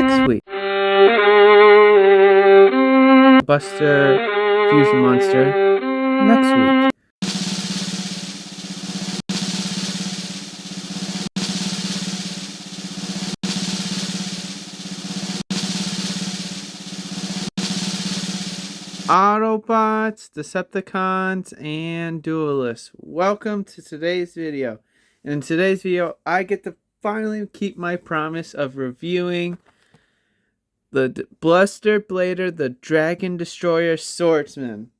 next week. Buster Fusion Monster next week. Autobots, Decepticons, and Duelists. Welcome to today's video. In today's video, I get to finally keep my promise of reviewing the Buster Blader, the Dragon Destroyer Swordsman.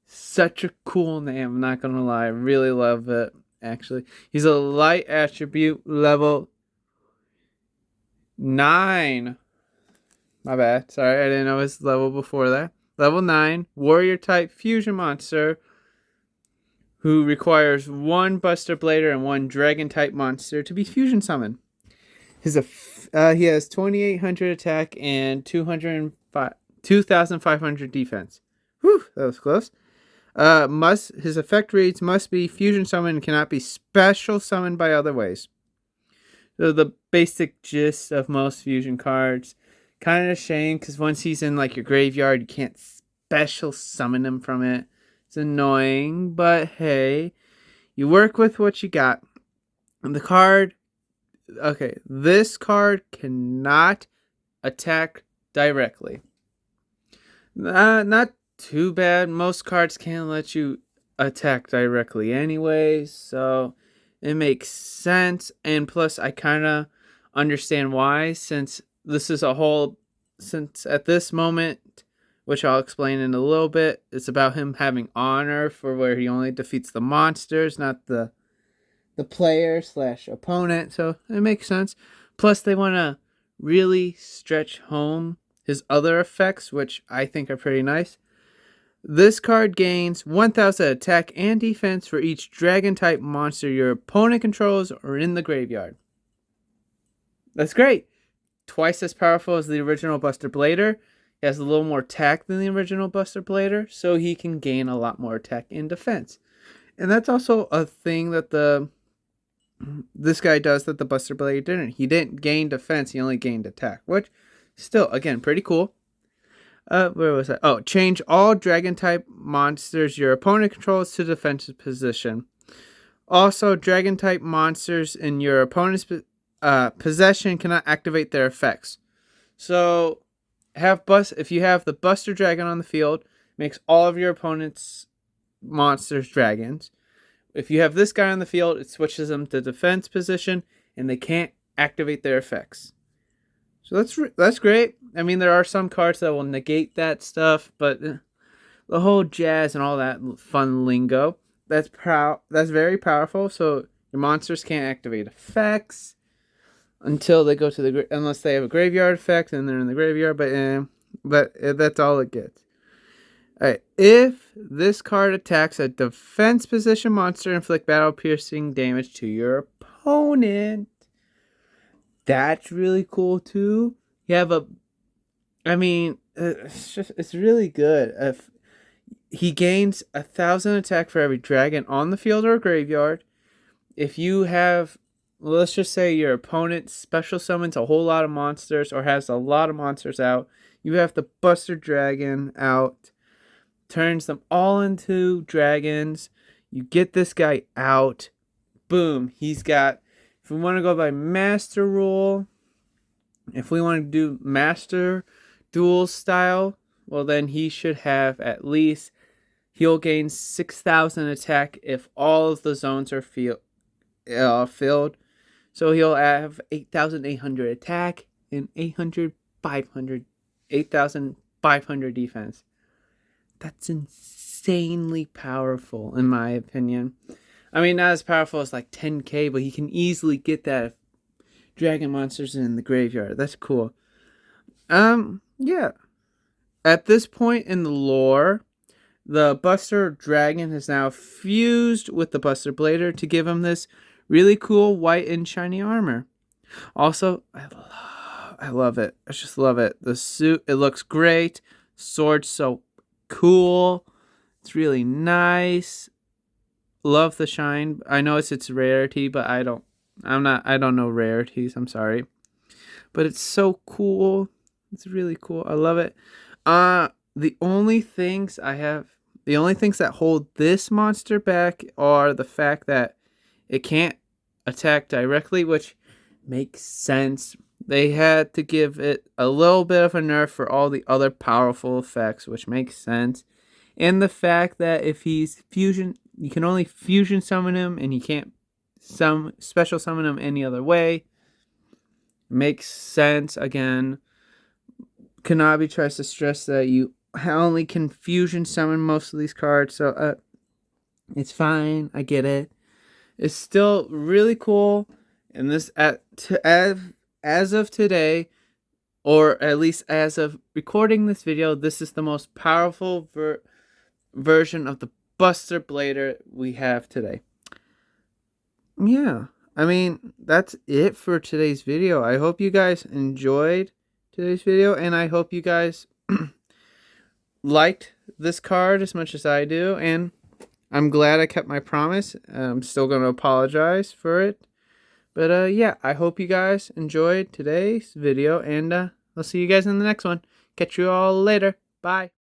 Such a cool name, I'm not gonna lie. I really love it, actually. He's a light attribute level 9. My bad. Sorry, I didn't know his level before that. Level 9, warrior type fusion monster who requires 1 Buster Blader and 1 dragon type monster to be fusion summoned. He has 2,800 attack and 2,500 defense. Whew, that was close. His effect reads, must be fusion summoned and cannot be special summoned by other ways. So the basic gist of most fusion cards. Kind of a shame because once he's in like your graveyard, you can't special summon him from it. It's annoying, but hey, you work with what you got. And the card, okay, this card cannot attack directly. Not too bad. Most cards can't let you attack directly anyway, so it makes sense. And plus, I kind of understand why, since at this moment, which I'll explain in a little bit, it's about him having honor for where he only defeats the monsters, not the player / opponent, so it makes sense. Plus, they want to really stretch home his other effects, which I think are pretty nice. This card gains 1,000 attack and defense for each dragon type monster your opponent controls or in the graveyard. That's great. Twice as powerful as the original Buster Blader. He has a little more attack than the original Buster Blader, so he can gain a lot more attack and defense. And that's also a thing that this guy does that the Buster Blader didn't. He didn't gain defense, he only gained attack, which still, again, pretty cool. Where was I? Oh, change all dragon type monsters your opponent controls to defensive position. Also, dragon type monsters in your opponent's possession cannot activate their effects. So if you have the Buster Dragon on the field, makes all of your opponent's monsters dragons. If you have this guy on the field, it switches them to defense position and they can't activate their effects. So that's great. I mean, there are some cards that will negate that stuff, but the whole jazz and all that fun lingo, that's very powerful. So your monsters can't activate effects until they go to unless they have a graveyard effect and they're in the graveyard, but that's all it gets. Alright, if this card attacks a defense position monster, inflict battle piercing damage to your opponent. That's really cool too. It's really good. If he gains 1,000 attack for every dragon on the field or graveyard. If you have, let's just say your opponent special summons a whole lot of monsters or has a lot of monsters out, you have the Buster Dragon out, turns them all into dragons. You get this guy out. Boom. He's got, if we want to go by master rule, if we want to do master duel style, well then he should have at least, he'll gain 6,000 attack if all of the zones are filled. So he'll have 8,800 attack and 8,500 defense. That's insanely powerful in my opinion. I mean, not as powerful as like 10k, but he can easily get that if dragon monsters in the graveyard. That's cool. Yeah. At this point in the lore, the Buster Dragon has now fused with the Buster Blader to give him this really cool white and shiny armor. Also, I love it. I just love it. The suit, it looks great. Sword's so cool. It's really nice. Love the shine. I know it's its rarity, but I don't know rarities. I'm sorry. but it's so cool. It's really cool. I love it. The only things that hold this monster back are the fact that it can't attack directly, which makes sense. They had to give it a little bit of a nerf for all the other powerful effects, which makes sense. And the fact that if he's fusion, you can only fusion summon him, and you can't special summon him any other way. Makes sense again. Kanabi tries to stress that you only can fusion summon most of these cards, so it's fine. I get it. It's still really cool, and this as of today, or at least as of recording this video, this is the most powerful version of the Buster Blader we have today. Yeah, I mean, that's it for today's video. I hope you guys enjoyed today's video, and I hope you guys liked this card as much as I do, and I'm glad I kept my promise. I'm still going to apologize for it. But yeah, I hope you guys enjoyed today's video, and I'll see you guys in the next one. Catch you all later. Bye.